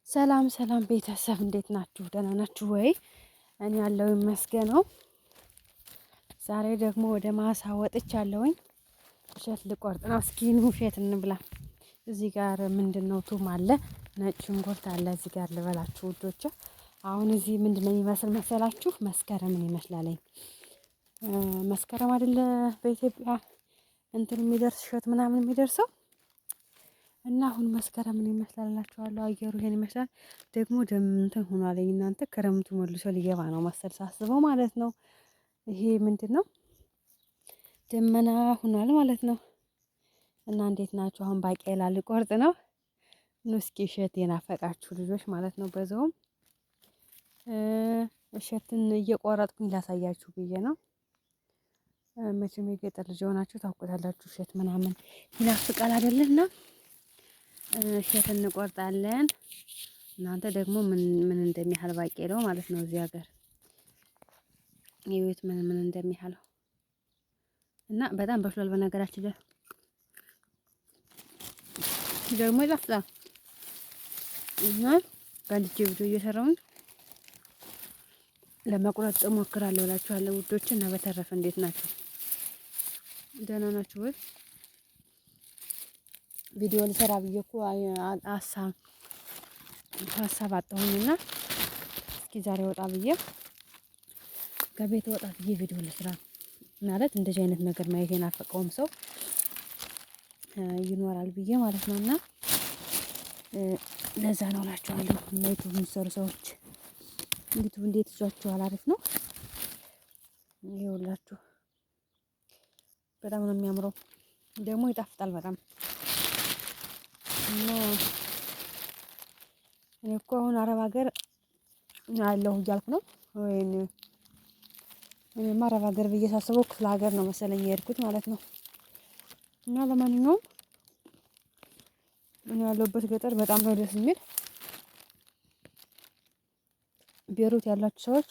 ሰላም ሰላም ቤተሰብ እንዴት ናችሁ? ደህና ናችሁ ወይ? እኔ ያለው ይመስገነው። ዛሬ ደግሞ ወደ ማሳ ወጥቻለሁኝ። እሸት ልቆርጥ ነው። እስኪ ኑ እሸት እንብላ። እዚህ ጋር ምንድነው ቱም አለ፣ ነጭ ሽንኩርት አለ እዚህ ጋር ልበላችሁ ውዶች። አሁን እዚህ ምንድነው የሚመስል መሰላችሁ? መስከረምን ይመስላለኝ። መስከረም አይደለ በኢትዮጵያ እንትን የሚደርስ እሸት ምናምን የሚደርሰው እና አሁን መስከረም ምን ይመስላላችኋለሁ? አየሩ ይሄን ይመስላል። ደግሞ እንትን ሆኗል። እናንተ ክረምቱ መልሶ ሊገባ ነው መሰል ሳስበው ማለት ነው። ይሄ ምንድነው ደመና ሆኗል ማለት ነው። እና እንዴት ናችሁ? አሁን ባቄላ ልቆርጥ ነው። ኑ እስኪ እሸት የናፈቃችሁ ልጆች ማለት ነው። በዛውም እሸትን እየቆረጥኩኝ ላሳያችሁ ብዬ ነው። መቼም የገጠር ልጅ ሆናችሁ ታውቁታላችሁ። እሸት ምናምን ይናፍቃል አይደለና እሸት እንቆርጣለን። እናንተ ደግሞ ምን እንደሚያህል ባቄላው ማለት ነው። እዚህ ሀገር የቤት ምን እንደሚያህለው እና በጣም በስሏል። በነገራችን ላይ ደግሞ ይጣፍጣል። እና በልጄ ቪዲዮ እየሰራሁኝ ለመቁረጥ እሞክራለሁ እላችኋለሁ ውዶች። እና በተረፈ እንዴት ናችሁ? ደህና ናችሁ ወይ? ቪዲዮ ልሰራ ብዬ እኮ ሀሳብ አጣሁኝና እስኪ ዛሬ ወጣ ብዬ ከቤት ወጣ ብዬ ቪዲዮ ልስራ ማለት እንደዚህ አይነት ነገር ማየት የናፈቀውም ሰው ይኖራል ብዬ ማለት ነውና ለዛ ነው እላችኋለሁ። እና ዩቲዩብ የሚሰሩ ሰዎች ዩቲዩብ እንዴት ይዟችኋል? አሪፍ ነው። ይኸውላችሁ በጣም ነው የሚያምረው፣ ደግሞ ይጣፍጣል በጣም እና እኔ እኮ አሁን አረብ ሀገር አለሁ እያልኩ ነው። ወይኔ እኔማ አረብ ሀገር ብዬ ሳስበው ክፍለ ሀገር ነው መሰለኝ የሄድኩት ማለት ነው። እና ለማንኛውም እኔ ያለሁበት ገጠር በጣም ነው ደስ የሚል። ቤሩት ያላችሁ ሰዎች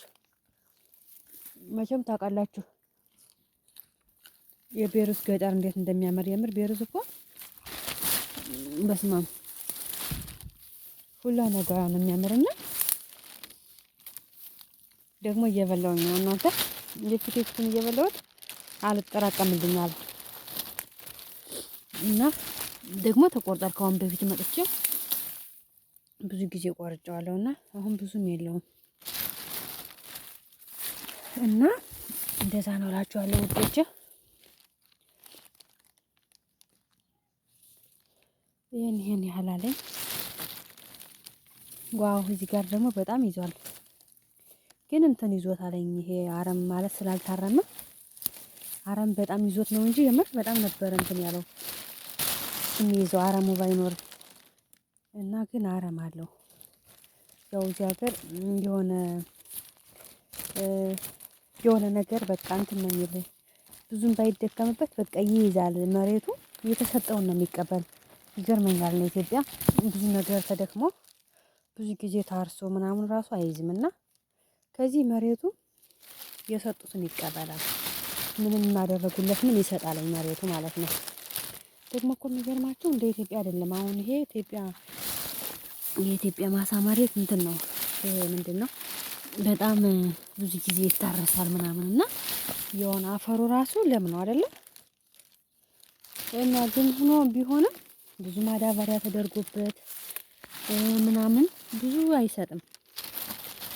መቼም ታውቃላችሁ የቤሩት ገጠር እንዴት እንደሚያምር። የምር ቤሩት እኮ በስማም ሁላ ነገር ነው የሚያምርና ደግሞ እየበላሁኝ ነው። እናንተ የፊቴክቱን እየበላሁት አልጠራቀምልኝ አለ እና ደግሞ ተቆርጧል። ከአሁን በፊት መጥቼ ብዙ ጊዜ ቆርጬዋለሁና አሁን ብዙም የለውም እና እንደዛ ነው እላችኋለሁ ውዶቼ። ይሄን ያህል አለኝ። ዋው እዚህ ጋር ደግሞ በጣም ይዟል፣ ግን እንትን ይዞት አለኝ። ይሄ አረም ማለት ስላልታረመ አረም በጣም ይዞት ነው እንጂ የምር በጣም ነበር እንትን ያለው የሚይዘው አረሙ ባይኖር እና ግን አረም አለው። ያው እዚህ ሀገር የሆነ ነገር በቃ እንትን ነው የሚል ብዙም ባይደከምበት በቃ ይይዛል። መሬቱ የተሰጠውን ነው የሚቀበል። ይገርመኛል ነው ኢትዮጵያ ብዙ ነገር ተደክሞ ብዙ ጊዜ ታርሶ ምናምን ራሱ አይዝምና ከዚህ መሬቱ የሰጡትን ይቀበላል። ምንም እናደረጉለት ምን ይሰጣል መሬቱ ማለት ነው። ደግሞ እኮ የሚገርማቸው እንደ ኢትዮጵያ አይደለም። አሁን ይሄ የኢትዮጵያ ማሳ መሬት እንትን ነው። ይሄ ምንድነው በጣም ብዙ ጊዜ ይታረሳል ምናምን እና የሆነ አፈሩ ራሱ ለም ነው አይደለ? እና ግን ሆኖ ቢሆንም ብዙ ማዳበሪያ ተደርጎበት ምናምን ብዙ አይሰጥም።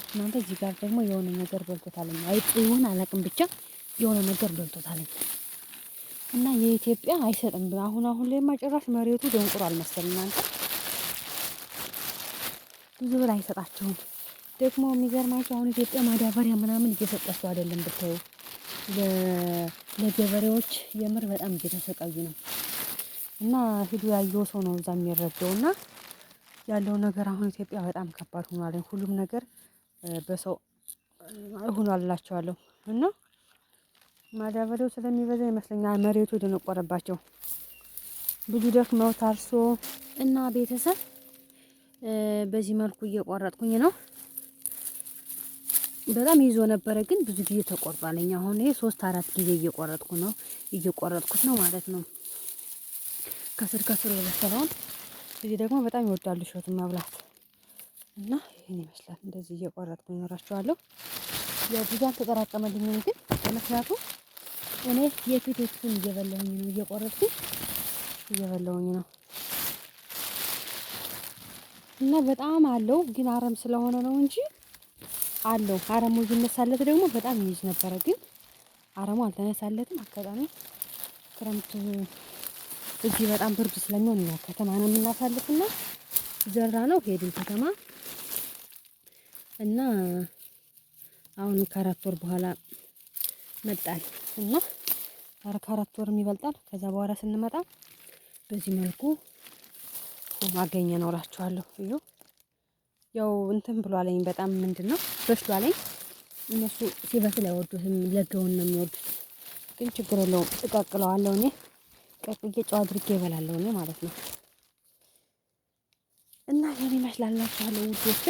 እናንተ እዚህ ጋር ደግሞ የሆነ ነገር በልቶታል። አይጥ ይሁን አላውቅም፣ ብቻ የሆነ ነገር በልቶታል እና የኢትዮጵያ አይሰጥም። አሁን ላይ ማጨራሽ መሬቱ ደንቁሯል መሰል። እናንተ ብዙ ብር አይሰጣቸውም። ደግሞ የሚገርማቸው አሁን ኢትዮጵያ ማዳበሪያ ምናምን እየሰጣቸው አይደለም ብታዩ። ለገበሬዎች የምር በጣም እየተሰቃዩ ነው። እና ሂዱ ያየው ሰው ነው እዛ የሚረዳውና ያለው ነገር አሁን ኢትዮጵያ በጣም ከባድ ሆኗል። ሁሉም ነገር በሰው ሆኗላችኋለሁ እና ማዳበሪያው ስለሚበዛ ይመስለኛል መሬቱ ደነቆረባቸው። ብዙ ደክመው ታርሶ እና ቤተሰብ በዚህ መልኩ እየቆረጥኩኝ ነው። በጣም ይዞ ነበረ ግን ብዙ ጊዜ ተቆርጧልኝ። አሁን ይሄ 3-4 ጊዜ እየቆረጥኩት ነው ማለት ነው። ከስር የበሰለውን እዚህ ደግሞ በጣም ይወዳሉ እሸቱን መብላት እና ይሄን ይመስላል። እንደዚህ እየቆረጥኩ ይኖራችኋለሁ። ያው ብዙ አልተጠራቀመልኝም፣ ግን ምክንያቱም እኔ የፊቴቱን እየበላሁኝ ነው፣ እየበላሁኝ ነው። እና በጣም አለው፣ ግን አረም ስለሆነ ነው እንጂ አለው። አረሙ ይነሳለት ደግሞ በጣም ይይዝ ነበረ፣ ግን አረሙ አልተነሳለትም። አጋጣሚ ክረምት እዚህ በጣም ብርድ ስለሚሆን ነው ከተማ ነው የምናሳልፍና ዘራ ነው ሄድን ከተማ እና አሁን ከ4 ወር በኋላ መጣን እና ከ4 ወርም ይበልጣል። ከዛ በኋላ ስንመጣ በዚህ መልኩ ማገኘ ነው እላችኋለሁ። እዩ ያው እንትን ብሏለኝ በጣም ምንድነው በስሏለኝ። እነሱ ሲበስል አይወዱትም፣ ለጋውን ነው የሚወዱት። ግን ችግር የለውም እቀቅለዋለሁ እኔ ቀቅዬ ጨው አድርጌ እበላለሁ እኔ ማለት ነው። እና ይሄን ይመስላላችኋለሁ ውዶች።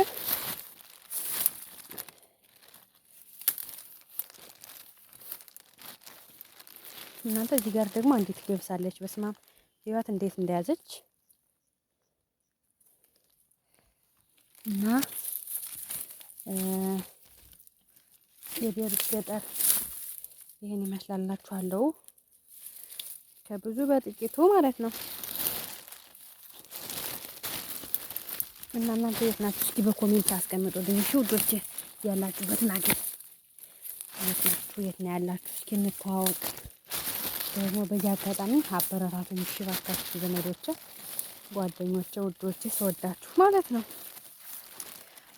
እናንተ እዚህ ጋር ደግሞ አንዲት ገብሳለች። በስማም ህይወት እንዴት እንደያዘች እና የቤሩት ገጠር ይሄን ይመስላላችኋለሁ ከብዙ በጥቂቱ ማለት ነው። እና እናንተ የት ናችሁ? እስኪ በኮሜንት አስቀምጡልኝ እሺ ውዶች፣ ያላችሁበትን ሀገር የት ናችሁ? የት ነው ያላችሁ? እስኪ እንተዋወቅ። ደግሞ በዚህ አጋጣሚ አበረታቱኝ እሺ እባካችሁ ዘመዶቼ፣ ጓደኞቼ፣ ውዶቼ ስወዳችሁ ማለት ነው።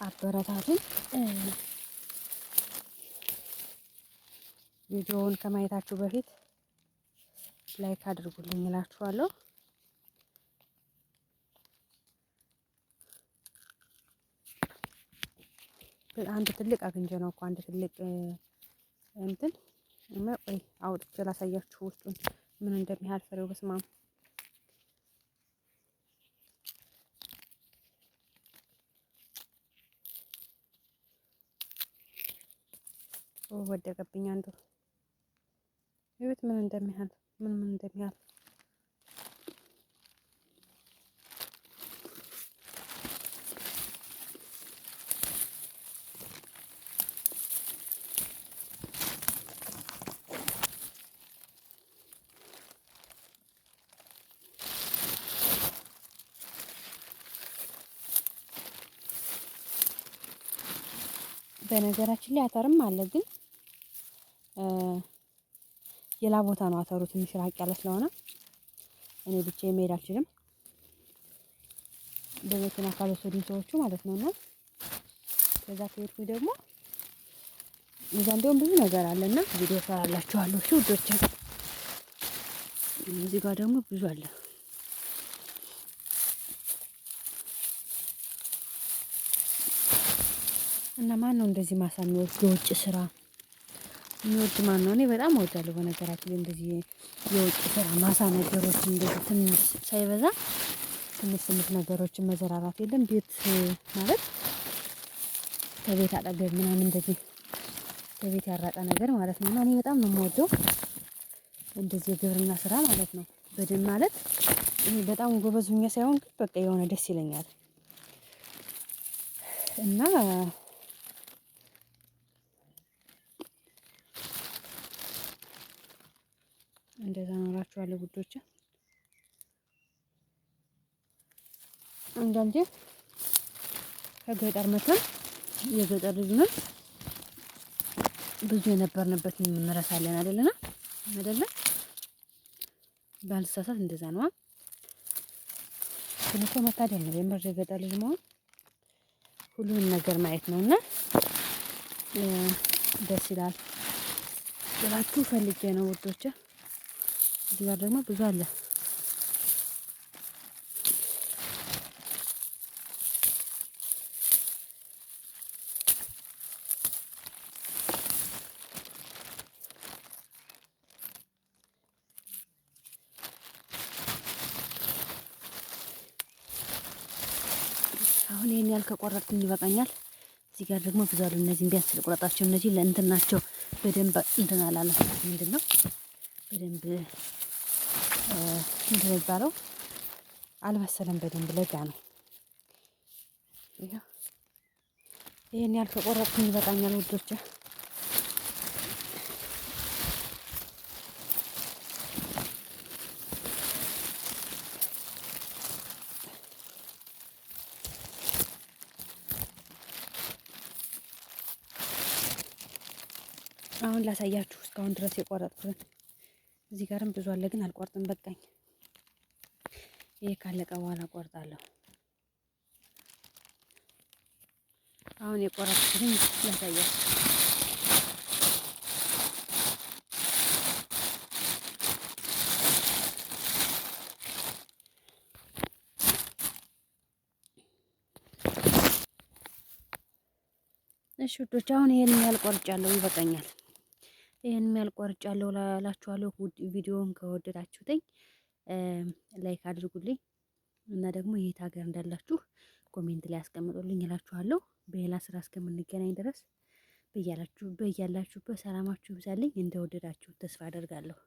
አበረታቱኝ። ቪዲዮውን ከማየታችሁ በፊት ላይክ አድርጉልኝ እላችኋለሁ። አንድ ትልቅ አግኝቼ ነው እኮ አንድ ትልቅ እንትን ቆይ አውጥቼ ላሳያችሁ ውስጡን ምን እንደሚያህል ፍሬው። በስማም ወደቀብኝ አንዱ። ይኸውት ምን እንደሚያህል ምን እንደሚያህል በነገራችን ላይ አተርም አለ፣ ግን ሌላ ቦታ ነው አተሩ ትንሽ ራቅ ያለ ስለሆነ እኔ ብቻዬን መሄድ አልችልም። በመኪና ካልወሰዱኝ ሰዎቹ ማለት ነውና ከዛ ከሄድኩኝ ደግሞ እዛ እንደውም ብዙ ነገር አለና ቪዲዮ ሰራላችኋለሁ እሺ ውዶቼ። እዚህ ጋር ደግሞ ብዙ አለ። እና ማን ነው እንደዚህ ማሳ የሚወድ የውጭ ስራ የሚወድ ማን ነው? እኔ በጣም እወዳለሁ በነገራችን ላይ እንደዚህ የውጭ ስራ ማሳ ነገሮች እንደዚህ ትንሽ ሳይበዛ ትንሽ ነገሮችን መዘራራት የለም ቤት ማለት ከቤት አጠገብ ምናምን እንደዚህ ከቤት ያራቀ ነገር ማለት ነው። እና እኔ በጣም ነው የምወደው እንደዚህ የግብርና ስራ ማለት ነው። በደንብ ማለት እኔ በጣም ጎበዝ ሆኜ ሳይሆን ግን በቃ የሆነ ደስ ይለኛል እና እንደዛ ነው እላችኋለሁ ውዶቼ። አንዳንዴ ከገጠር መተን የገጠር ልጅ ነን ብዙ የነበርንበትን እንረሳለን አይደለና አይደለ? ባልሳሳት እንደዛ ነው። ግን እኮ መታደል ነው የምር የገጠር ልጅ መሆን፣ ሁሉንም ነገር ማየት ነውና ደስ ይላል እላችሁ ፈልጌ ነው ውዶቼ። እዚህ ጋር ደግሞ ብዙ አለ። አሁን ይሄን ያህል ከቆረጥኩኝ ይበቃኛል። እዚህ ጋር ደግሞ ብዙ አሉ። እነዚህን ቢያንስ ልቁረጣቸው። እነዚህ ለእንትን ናቸው። በደንብ እንትን አላለም። ምንድነው በደንብ ምንድን ነው አልበሰለም። በደንብ ለጋ ነው። ይሄን ያህል ከቆረጥኩኝ ይበቃኛል ውዶቼ። አሁን ላሳያችሁ እስካሁን ድረስ የቆረጥኩትን። እዚህ ጋርም ብዙ አለ ግን አልቆርጥም፣ በቃኝ። ይሄ ካለቀ በኋላ ቆርጣለሁ። አሁን የቆረጥኩትን ላሳያችሁ። እሺ ውዶች አሁን ይሄን ያህል ቆርጫለሁ፣ ይበቃኛል። ይሄን ያህል ቆርጫለሁ እላችኋለሁ። ቪዲዮውን ከወደዳችሁትኝ ላይክ አድርጉልኝ እና ደግሞ የት ሀገር እንዳላችሁ ኮሜንት ላይ አስቀምጡልኝ እላችኋለሁ። በሌላ ስራ እስከምንገናኝ ድረስ በያላችሁበት ሰላማችሁ ይብዛልኝ። እንደወደዳችሁ ተስፋ አደርጋለሁ።